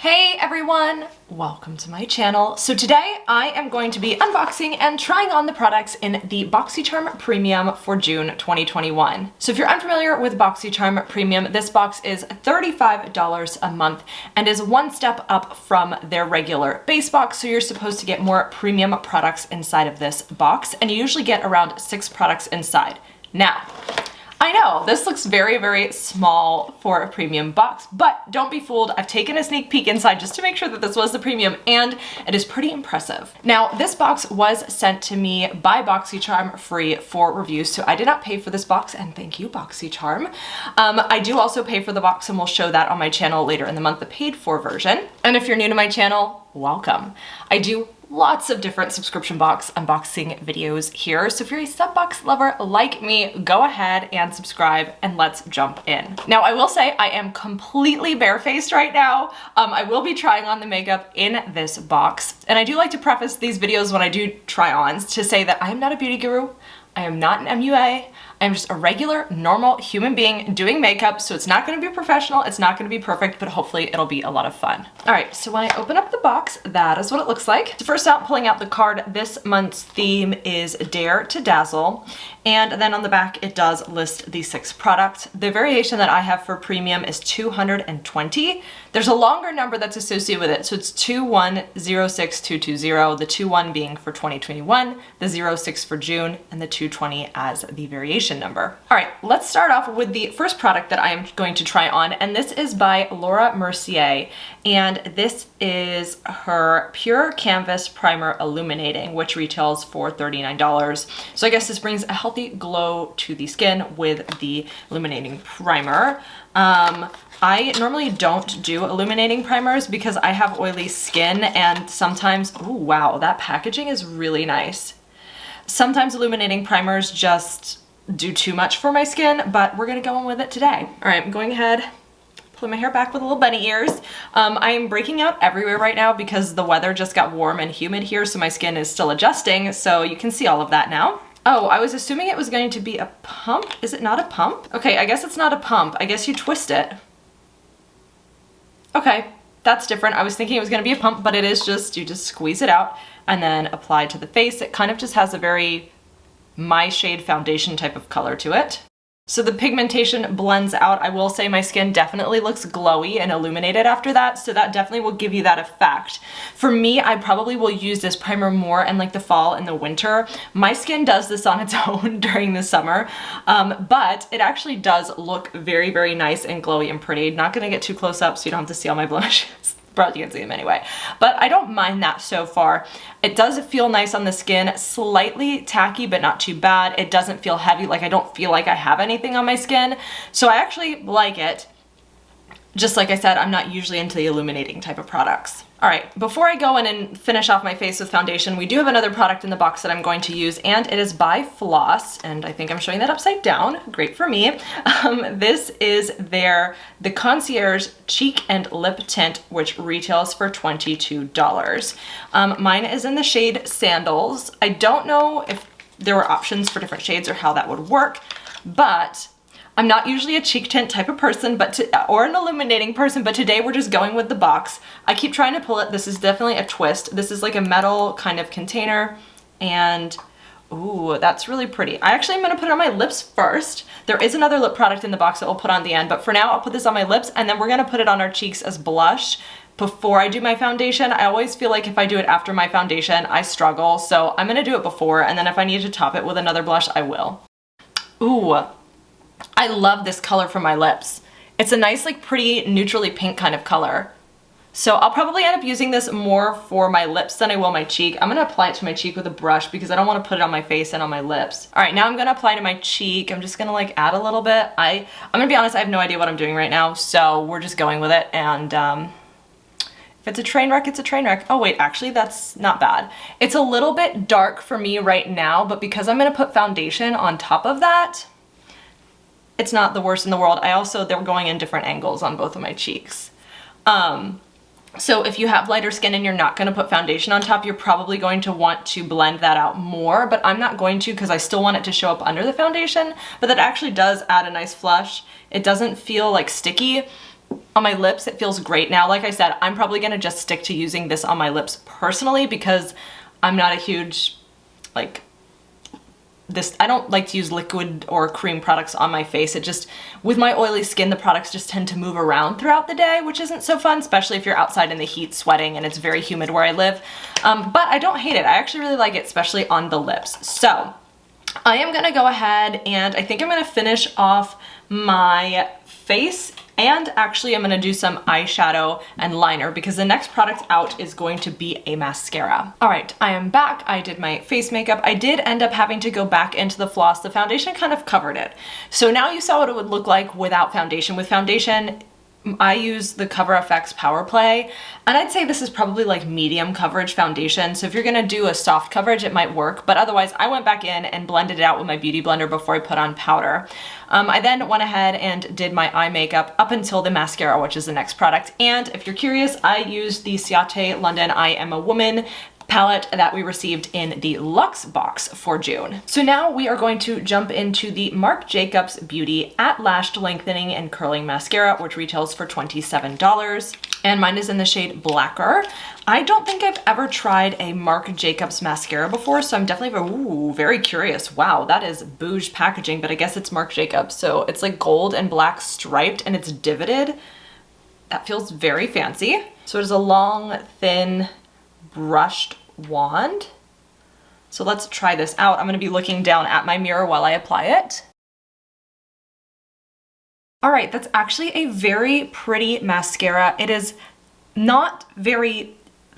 Hey everyone, welcome to my channel. So today I am going to be unboxing and trying on the products in the Boxycharm Premium for June 2021. So if you're unfamiliar with Boxycharm Premium, this box is $35 a month and is one step up from their regular base box. So you're supposed to get more premium products inside of this box, and you usually get around 6 products inside. Now, I know, this looks very, very small for a premium box, but don't be fooled. I've taken a sneak peek inside just to make sure that this was the premium, and it is pretty impressive. Now, this box was sent to me by Boxycharm free for review, so I did not pay for this box, and thank you, Boxycharm. I do also pay for the box, and we'll show that on my channel later in the month, the paid for version. And if you're new to my channel, welcome. I do lots of different subscription box unboxing videos here. So if you're a SubBox lover like me, go ahead and subscribe and let's jump in. Now, I will say I am completely barefaced right now. I will be trying on the makeup in this box. And I do like to preface these videos when I do try-ons to say that I am not a beauty guru. I am not an MUA. I'm just a regular, normal human being doing makeup, so it's not gonna be professional, it's not gonna be perfect, but hopefully it'll be a lot of fun. All right, so when I open up the box, that is what it looks like. So first out, pulling out the card, this month's theme is Dare to Dazzle, and then on the back, it does list the 6 products. The variation that I have for premium is 220. There's a longer number that's associated with it, so it's 2106220, the 21 being for 2021, the 06 for June, and the 220 as the variation number. All right, let's start off with the first product that I am going to try on, and this is by Laura Mercier, and this is her Pure Canvas Primer Illuminating, which retails for $39. So I guess this brings a healthy glow to the skin with the Illuminating Primer. I normally don't do illuminating primers because I have oily skin, and sometimes, ooh, wow, that packaging is really nice. Sometimes illuminating primers just do too much for my skin, but we're gonna go in with it today. All right, I'm going ahead, pulling my hair back with little bunny ears. I am breaking out everywhere right now because the weather just got warm and humid here, so my skin is still adjusting, so you can see all of that now. Oh, I was assuming it was going to be a pump. Is it not a pump? Okay, I guess it's not a pump. I guess you twist it. Okay, that's different. I was thinking it was gonna be a pump, but it is just, you just squeeze it out and then apply to the face. It kind of just has a very my shade foundation type of color to it. So the pigmentation blends out. I will say my skin definitely looks glowy and illuminated after that, so that definitely will give you that effect. For me, I probably will use this primer more in like the fall and the winter. My skin does this on its own during the summer, but it actually does look very, very nice and glowy and pretty. Not gonna get too close up so you don't have to see all my blemishes. Probably can't see them anyway, but I don't mind that so far. It does feel nice on the skin, slightly tacky, but not too bad. It doesn't feel heavy, like I don't feel like I have anything on my skin. So I actually like it. Just like I said, I'm not usually into the illuminating type of products. All right, before I go in and finish off my face with foundation, we do have another product in the box that I'm going to use, and it is by Floss, and I think I'm showing that upside down. Great for me. This is the Concierge Cheek and Lip Tint, which retails for $22. Mine is in the shade Sandals. I don't know if there were options for different shades or how that would work, but I'm not usually a cheek tint type of person, or an illuminating person, but today we're just going with the box. I keep trying to pull it. This is definitely a twist. This is like a metal kind of container, and ooh, that's really pretty. I actually am gonna put it on my lips first. There is another lip product in the box that we'll put on the end, but for now I'll put this on my lips, and then we're gonna put it on our cheeks as blush before I do my foundation. I always feel like if I do it after my foundation, I struggle, so I'm gonna do it before, and then if I need to top it with another blush, I will. Ooh. I love this color for my lips. It's a nice, like, pretty neutrally pink kind of color. So I'll probably end up using this more for my lips than I will my cheek. I'm gonna apply it to my cheek with a brush because I don't wanna put it on my face and on my lips. All right, now I'm gonna apply to my cheek. I'm just gonna like add a little bit. I'm gonna be honest, I have no idea what I'm doing right now, so we're just going with it, and if it's a train wreck, it's a train wreck. Oh wait, actually that's not bad. It's a little bit dark for me right now, but because I'm gonna put foundation on top of that, it's not the worst in the world. They're going in different angles on both of my cheeks. So if you have lighter skin and you're not gonna put foundation on top, you're probably going to want to blend that out more, but I'm not going to because I still want it to show up under the foundation, but that actually does add a nice flush. It doesn't feel like sticky, On my lips, it feels great. Now, like I said, I'm probably gonna just stick to using this on my lips personally because I'm not a huge, like, I don't like to use liquid or cream products on my face. It just, with my oily skin, the products just tend to move around throughout the day, which isn't so fun, especially if you're outside in the heat sweating and it's very humid where I live. But I don't hate it. I actually really like it, especially on the lips. So I am gonna go ahead and I think I'm gonna finish off my face, and actually I'm gonna do some eyeshadow and liner because the next product out is going to be a mascara. All right, I am back. I did my face makeup. I did end up having to go back into the floss. The foundation kind of covered it. So now you saw what it would look like without foundation. With foundation, I use the Cover FX Power Play, and I'd say this is probably like medium coverage foundation. So if you're gonna do a soft coverage, it might work, but otherwise I went back in and blended it out with my beauty blender before I put on powder. I then went ahead and did my eye makeup up until the mascara, which is the next product. And if you're curious, I used the Ciate London I Am a Woman palette that we received in the Luxe box for June. So now we are going to jump into the Marc Jacobs Beauty at Lashed Lengthening and Curling Mascara, which retails for $27. And mine is in the shade Blacker. I don't think I've ever tried a Marc Jacobs mascara before, so I'm definitely very curious. Wow, that is bouge packaging, but I guess it's Marc Jacobs. So it's like gold and black striped and it's divoted. That feels very fancy. So it is a long, thin, brushed wand. So let's try this out. I'm gonna be looking down at my mirror while I apply it. All right, that's actually a very pretty mascara. It is not very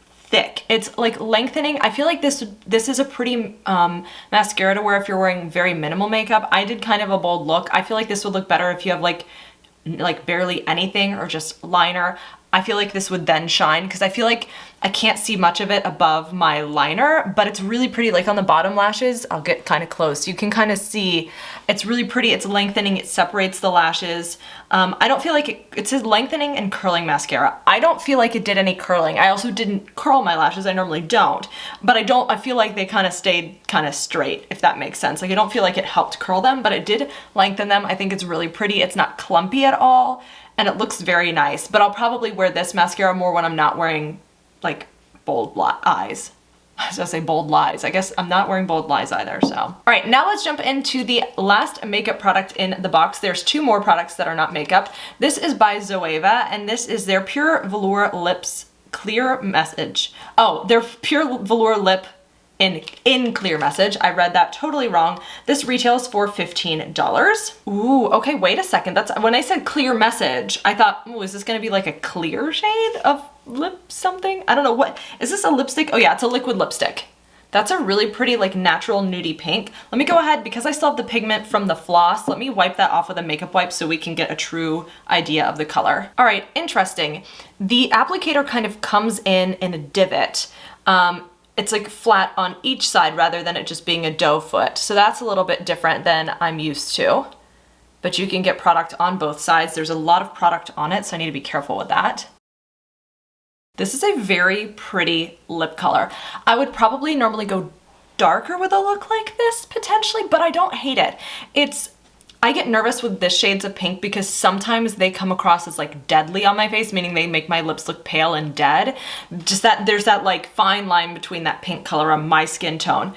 thick. It's like lengthening. I feel like this is a pretty mascara to wear if you're wearing very minimal makeup. I did kind of a bold look. I feel like this would look better if you have like barely anything or just liner. I feel like this would then shine because I feel like I can't see much of it above my liner, but it's really pretty. Like on the bottom lashes, I'll get kind of close. You can kind of see it's really pretty. It's lengthening, it separates the lashes. I don't feel like it says lengthening and curling mascara. I don't feel like it did any curling. I also didn't curl my lashes. I normally don't, but I feel like they kind of stayed kind of straight, if that makes sense. Like I don't feel like it helped curl them, but it did lengthen them. I think it's really pretty. It's not clumpy at all. And it looks very nice, but I'll probably wear this mascara more when I'm not wearing like bold eyes. I was gonna say bold lies. I guess I'm not wearing bold lies either, so. All right, now let's jump into the last makeup product in the box. There's two more products that are not makeup. This is by Zoeva, and this is their Pure Velour Lips Clear Message. Oh, their Pure Velour Lip in clear message. I read that totally wrong. This retails for $15. Ooh, okay, wait a second. That's when I said clear message, I thought, oh, is this gonna be like a clear shade of lip something? I don't know, what, is this a lipstick? Oh yeah, it's a liquid lipstick. That's a really pretty like natural nudie pink. Let me go ahead, because I still have the pigment from the floss, let me wipe that off with a makeup wipe so we can get a true idea of the color. All right, interesting. The applicator kind of comes in a divot. It's like flat on each side rather than it just being a doe foot. So that's a little bit different than I'm used to. But you can get product on both sides. There's a lot of product on it, so I need to be careful with that. This is a very pretty lip color. I would probably normally go darker with a look like this potentially, but I don't hate it. I get nervous with this shades of pink because sometimes they come across as like deadly on my face, meaning they make my lips look pale and dead. Just that there's that like fine line between that pink color on my skin tone.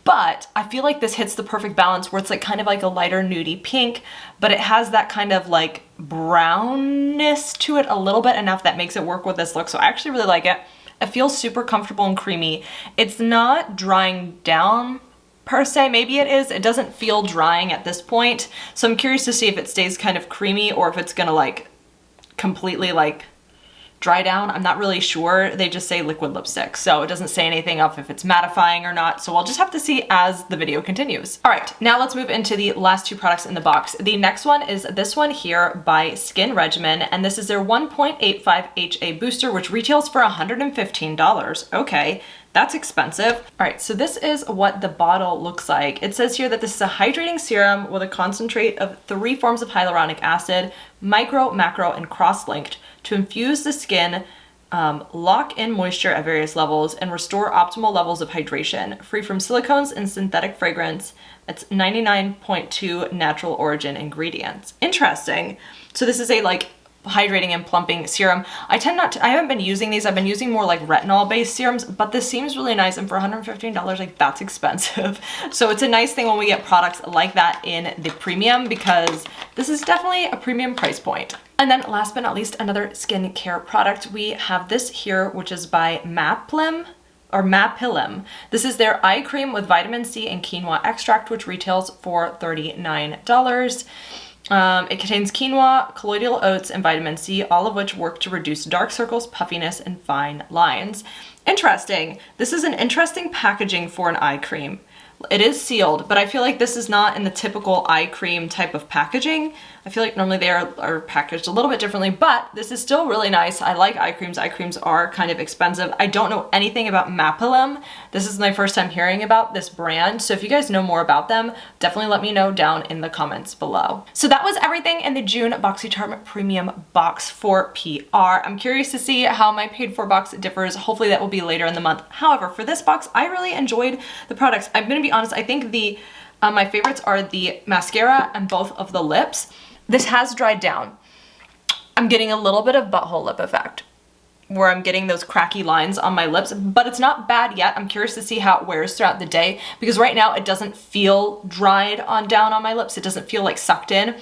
But I feel like this hits the perfect balance where it's like kind of like a lighter nudie pink, but it has that kind of like brownness to it a little bit, enough that makes it work with this look. So I actually really like it. It feels super comfortable and creamy. It's not drying down per se, maybe it is. It doesn't feel drying at this point. So I'm curious to see if it stays kind of creamy or if it's gonna like completely like dry down. I'm not really sure. They just say liquid lipstick, so it doesn't say anything of if it's mattifying or not. So we'll just have to see as the video continues. All right, now let's move into the last two products in the box. The next one is this one here by Skin Regimen, and this is their 1.85 HA booster, which retails for $115. Okay. That's expensive. All right, so this is what the bottle looks like. It says here that this is a hydrating serum with a concentrate of 3 forms of hyaluronic acid, micro, macro, and cross-linked to infuse the skin, lock in moisture at various levels, and restore optimal levels of hydration, free from silicones and synthetic fragrance. It's 99.2 natural origin ingredients. Interesting. So this is a like hydrating and plumping serum. I haven't been using these. I've been using more like retinol based serums, but this seems really nice, and for $115, like that's expensive. So it's a nice thing when we get products like that in the premium, because this is definitely a premium price point. And then last but not least, another skincare product. We have this here, which is by Maplim. This is their eye cream with vitamin C and quinoa extract, which retails for $39. It contains quinoa, colloidal oats, and vitamin C, all of which work to reduce dark circles, puffiness, and fine lines. Interesting. This is an interesting packaging for an eye cream. It is sealed, but I feel like this is not in the typical eye cream type of packaging. I feel like normally they are packaged a little bit differently, but this is still really nice. I like eye creams. Eye creams are kind of expensive. I don't know anything about Maplim. This is my first time hearing about this brand, so if you guys know more about them, definitely let me know down in the comments below. So that was everything in the June Boxycharm Premium Box for PR. I'm curious to see how my paid for box differs. Hopefully that will be later in the month. However, for this box, I really enjoyed the products. I'm gonna be honest, I think my favorites are the mascara and both of the lips. This has dried down. I'm getting a little bit of butthole lip effect, where I'm getting those cracky lines on my lips, but it's not bad yet. I'm curious to see how it wears throughout the day, because right now it doesn't feel dried down on my lips. It doesn't feel like sucked in.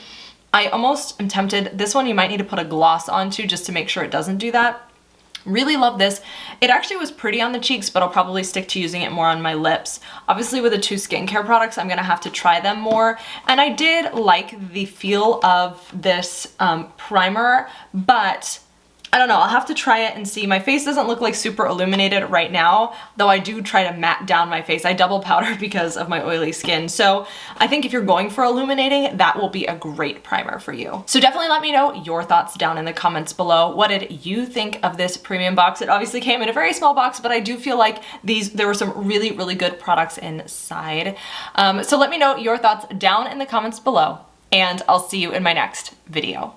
I almost am tempted. This one you might need to put a gloss onto just to make sure it doesn't do that. Really love this. It actually was pretty on the cheeks, but I'll probably stick to using it more on my lips. Obviously with the two skincare products, I'm gonna have to try them more. And I did like the feel of this primer, but I don't know, I'll have to try it and see. My face doesn't look like super illuminated right now, though I do try to matte down my face. I double powder because of my oily skin. So I think if you're going for illuminating, that will be a great primer for you. So definitely let me know your thoughts down in the comments below. What did you think of this premium box? It obviously came in a very small box, but I do feel like there were some really, really good products inside. So let me know your thoughts down in the comments below, and I'll see you in my next video.